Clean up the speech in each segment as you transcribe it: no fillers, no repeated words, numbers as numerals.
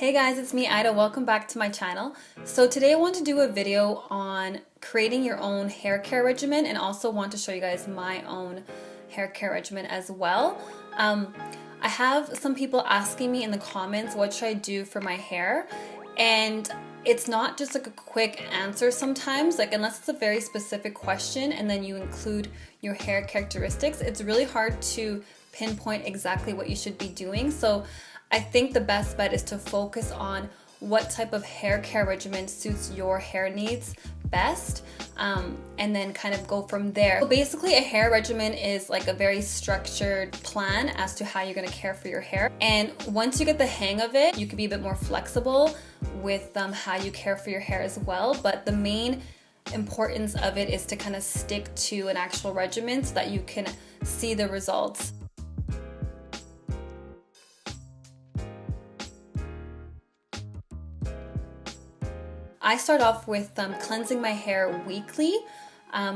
Hey guys, it's me Ida. Welcome back to my channel. So today I want to do a video on creating your own hair care regimen and also want to show you guys my own hair care regimen as well. I have some people asking me in the comments what should I do for my hair, and it's not just like a quick answer sometimes, like unless it's a very specific question and then you include your hair characteristics, it's really hard to pinpoint exactly what you should be doing. So I think the best bet is to focus on what type of hair care regimen suits your hair needs best, and then kind of go from there. So basically a hair regimen is like a very structured plan as to how you're going to care for your hair, and once you get the hang of it you can be a bit more flexible with how you care for your hair as well. But the main importance of it is to kind of stick to an actual regimen so that you can see the results. I start off with cleansing my hair weekly,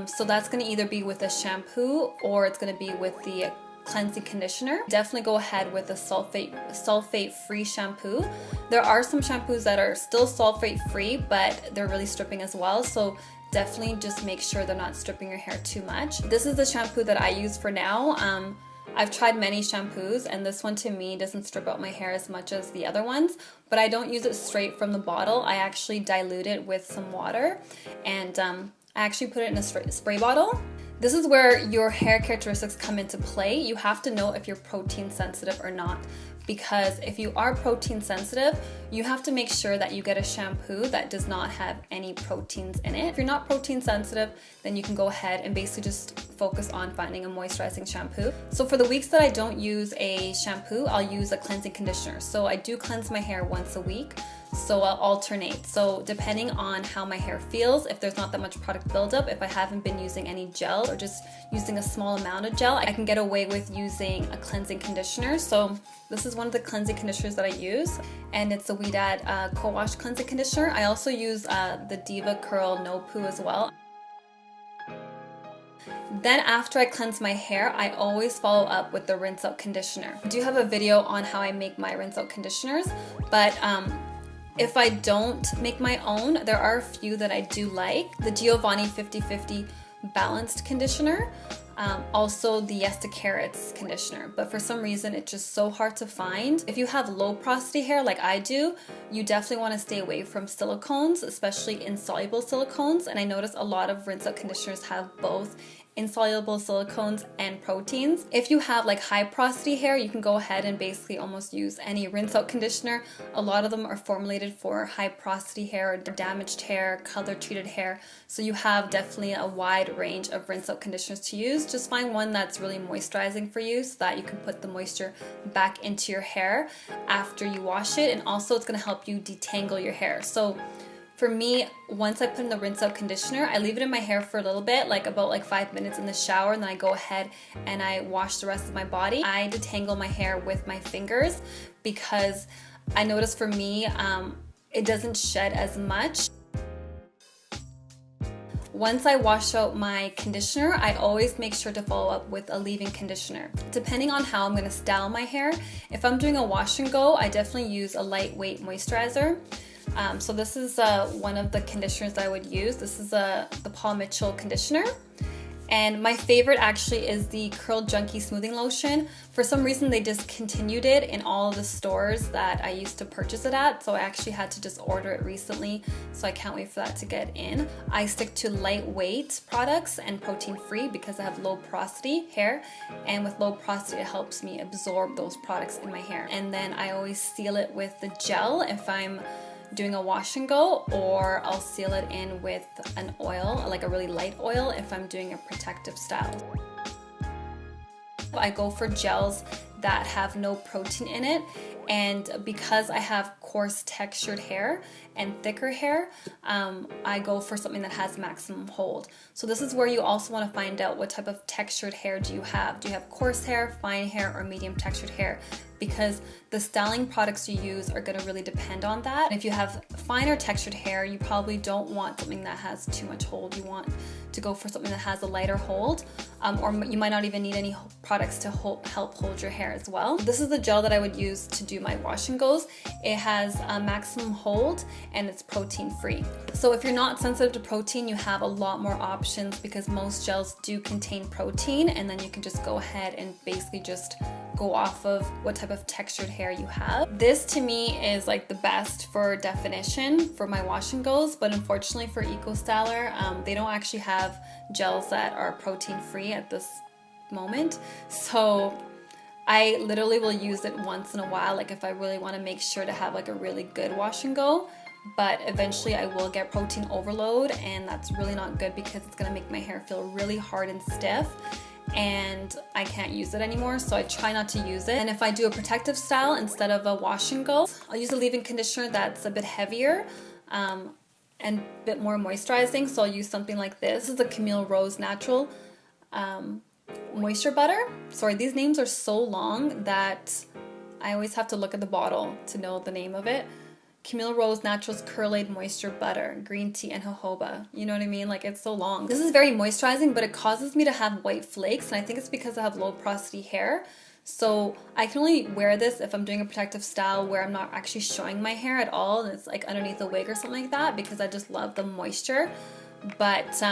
so that's going to either be with a shampoo or it's going to be with the cleansing conditioner. Definitely go ahead with a sulfate-free shampoo. There are some shampoos that are still sulfate-free, but they're really stripping as well, so definitely just make sure they're not stripping your hair too much. This is the shampoo that I use for now. I've tried many shampoos and this one to me doesn't strip out my hair as much as the other ones, but I don't use it straight from the bottle. I actually dilute it with some water and I actually put it in a spray bottle. This is where your hair characteristics come into play. You have to know if you're protein sensitive or not, because if you are protein sensitive, you have to make sure that you get a shampoo that does not have any proteins in it. If you're not protein sensitive, then you can go ahead and basically just focus on finding a moisturizing shampoo. So for the weeks that I don't use a shampoo, I'll use a cleansing conditioner. So I do cleanse my hair once a week. So I'll alternate. So depending on how my hair feels, if there's not that much product buildup, if I haven't been using any gel or just using a small amount of gel, I can get away with using a cleansing conditioner. So this is one of the cleansing conditioners that I use, and it's the Ouidad Co-Wash Cleansing Conditioner. I also use the Diva Curl No Poo as well. Then after I cleanse my hair, I always follow up with the rinse out conditioner. I do have a video on how I make my rinse out conditioners, but if I don't make my own, there are a few that I do like. The Giovanni 50/50 Balanced Conditioner, also the Yes to Carrots conditioner, but for some reason it's just so hard to find. If you have low porosity hair like I do, you definitely want to stay away from silicones, especially insoluble silicones, and I notice a lot of rinse out conditioners have both insoluble silicones and proteins. If you have like high porosity hair, you can go ahead and basically almost use any rinse out conditioner. A lot of them are formulated for high porosity hair, damaged hair, color treated hair, so you have definitely a wide range of rinse out conditioners to use. Just find one that's really moisturizing for you so that you can put the moisture back into your hair after you wash it, and also it's going to help you detangle your hair. So for me, once I put in the rinse out conditioner, I leave it in my hair for a little bit, like about 5 minutes in the shower, and then I go ahead and I wash the rest of my body. I detangle my hair with my fingers because I notice for me, it doesn't shed as much. Once I wash out my conditioner, I always make sure to follow up with a leave-in conditioner. Depending on how I'm going to style my hair, if I'm doing a wash and go, I definitely use a lightweight moisturizer. So this is one of the conditioners that I would use. This is the Paul Mitchell conditioner. And my favorite actually is the Curl Junkie Smoothing Lotion. For some reason they discontinued it in all of the stores that I used to purchase it at, so I actually had to just order it recently, so I can't wait for that to get in. I stick to lightweight products and protein free because I have low porosity hair, and with low porosity it helps me absorb those products in my hair. And then I always seal it with the gel if I'm doing a wash and go, or I'll seal it in with an oil, like a really light oil if I'm doing a protective style. I go for gels that have no protein in it, and because I have coarse textured hair and thicker hair, I go for something that has maximum hold. So this is where you also want to find out what type of textured hair do you have. Do you have coarse hair, fine hair, or medium textured hair? Because the styling products you use are going to really depend on that. If you have finer textured hair, you probably don't want something that has too much hold. You want to go for something that has a lighter hold, or you might not even need any products to help hold your hair. as well. This is the gel that I would use to do my wash and goes. It has a maximum hold and it's protein free. So if you're not sensitive to protein, you have a lot more options because most gels do contain protein, and then you can just go ahead and basically just go off of what type of textured hair you have. This to me is like the best for definition for my wash and goes, but unfortunately for EcoStyler, they don't actually have gels that are protein free at this moment. So I literally will use it once in a while, like if I really want to make sure to have like a really good wash and go. But eventually I will get protein overload, and that's really not good because it's going to make my hair feel really hard and stiff, and I can't use it anymore, so I try not to use it. And if I do a protective style instead of a wash and go, I'll use a leave-in conditioner that's a bit heavier and a bit more moisturizing. So I'll use something like this. This is the Camille Rose Natural Moisture Butter. Sorry, these names are so long that I always have to look at the bottle to know the name of it. Camille Rose Naturals Curl-Aid Moisture Butter, green tea and jojoba. You know what I mean? Like, it's so long. This is very moisturizing, but it causes me to have white flakes, and I think it's because I have low porosity hair. So I can only wear this if I'm doing a protective style where I'm not actually showing my hair at all, and it's like underneath a wig or something like that, because I just love the moisture. But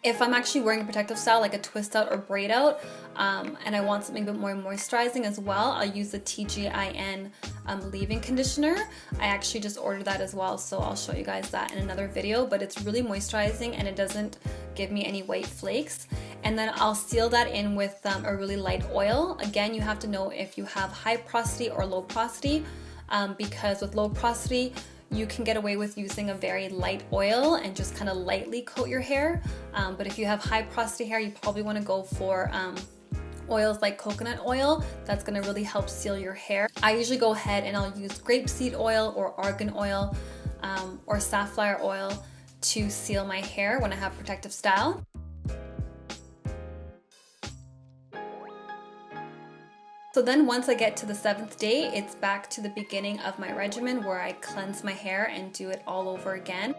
if I'm actually wearing a protective style like a twist out or braid out, and I want something a bit more moisturizing as well, I'll use the TGIN leave-in conditioner. I actually just ordered that as well, so I'll show you guys that in another video, but it's really moisturizing and it doesn't give me any white flakes. And then I'll seal that in with a really light oil. Again, you have to know if you have high porosity or low porosity, because with low porosity, you can get away with using a very light oil and just kind of lightly coat your hair. But if you have high porosity hair, you probably want to go for oils like coconut oil. That's going to really help seal your hair. I usually go ahead and I'll use grapeseed oil or argan oil or safflower oil to seal my hair when I have protective style. So then once I get to the 7th day, it's back to the beginning of my regimen where I cleanse my hair and do it all over again.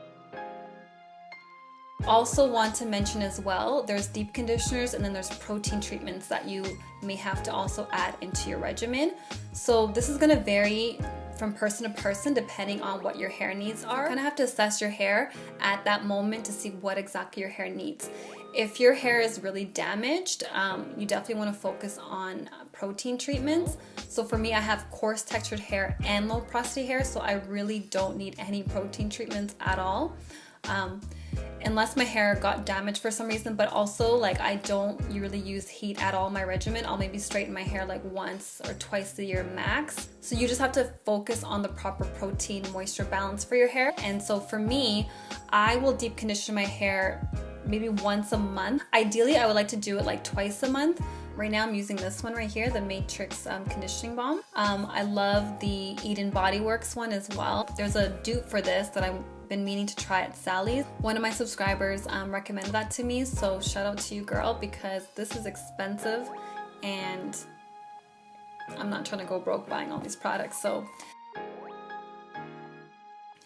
Also want to mention as well, there's deep conditioners and then there's protein treatments that you may have to also add into your regimen. So this is going to vary from person to person depending on what your hair needs are. You kind of have to assess your hair at that moment to see what exactly your hair needs. If your hair is really damaged, you definitely want to focus on protein treatments. So for me, I have coarse textured hair and low porosity hair, so I really don't need any protein treatments at all. Unless my hair got damaged for some reason, but also like I don't really use heat at all in my regimen. I'll maybe straighten my hair like once or twice a year max. So you just have to focus on the proper protein moisture balance for your hair. And so for me, I will deep condition my hair maybe once a month. Ideally, I would like to do it like twice a month. Right now I'm using this one right here, the Matrix Conditioning Balm. I love the Eden Body Works one as well. There's a dupe for this that I've been meaning to try at Sally's. One of my subscribers recommended that to me, so shout out to you, girl, because this is expensive and I'm not trying to go broke buying all these products.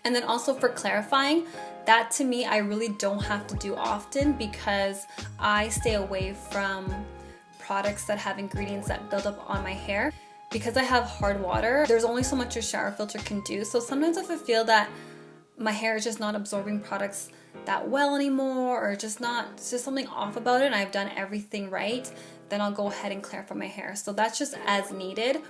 And then also for clarifying, that to me I really don't have to do often because I stay away from products that have ingredients that build up on my hair. Because I have hard water, there's only so much your shower filter can do. So sometimes if I feel that my hair is just not absorbing products that well anymore, or just something off about it and I've done everything right, then I'll go ahead and clarify my hair. So that's just as needed.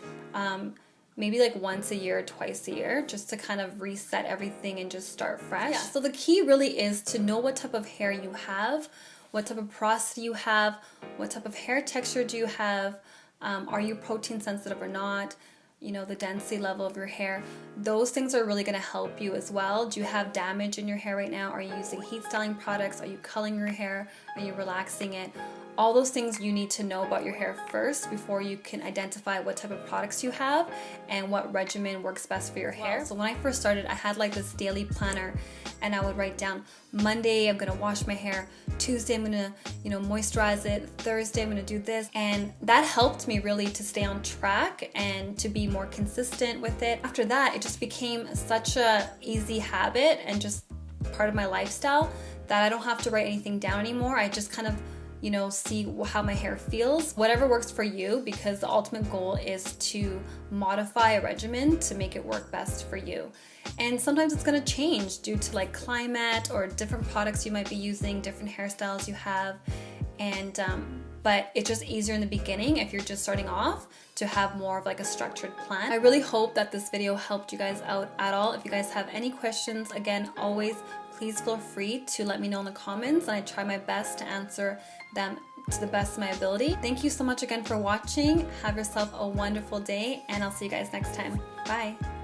Maybe like once a year, twice a year, just to kind of reset everything and just start fresh. Yeah, so the key really is to know what type of hair you have, what type of porosity you have, what type of hair texture do you have, are you protein sensitive or not, you know, the density level of your hair. Those things are really going to help you as well. Do you have damage in your hair right now? Are you using heat styling products? Are you culling your hair? Are you relaxing it? All those things you need to know about your hair first before you can identify what type of products you have and what regimen works best for your hair. So when I first started, I had like this daily planner and I would write down, Monday I'm gonna wash my hair, Tuesday I'm gonna, moisturize it, Thursday I'm gonna do this. And that helped me really to stay on track and to be more consistent with it. After that, it just became such a easy habit and just part of my lifestyle that I don't have to write anything down anymore. I just kind of you know, see how my hair feels. Whatever works for you, because the ultimate goal is to modify a regimen to make it work best for you. And sometimes it's going to change due to like climate or different products you might be using, different hairstyles you have. And but it's just easier in the beginning if you're just starting off to have more of like a structured plan. I really hope that this video helped you guys out at all. If you guys have any questions, again, always please feel free to let me know in the comments, and I try my best to answer them to the best of my ability. Thank you so much again for watching. Have yourself a wonderful day, and I'll see you guys next time. Bye.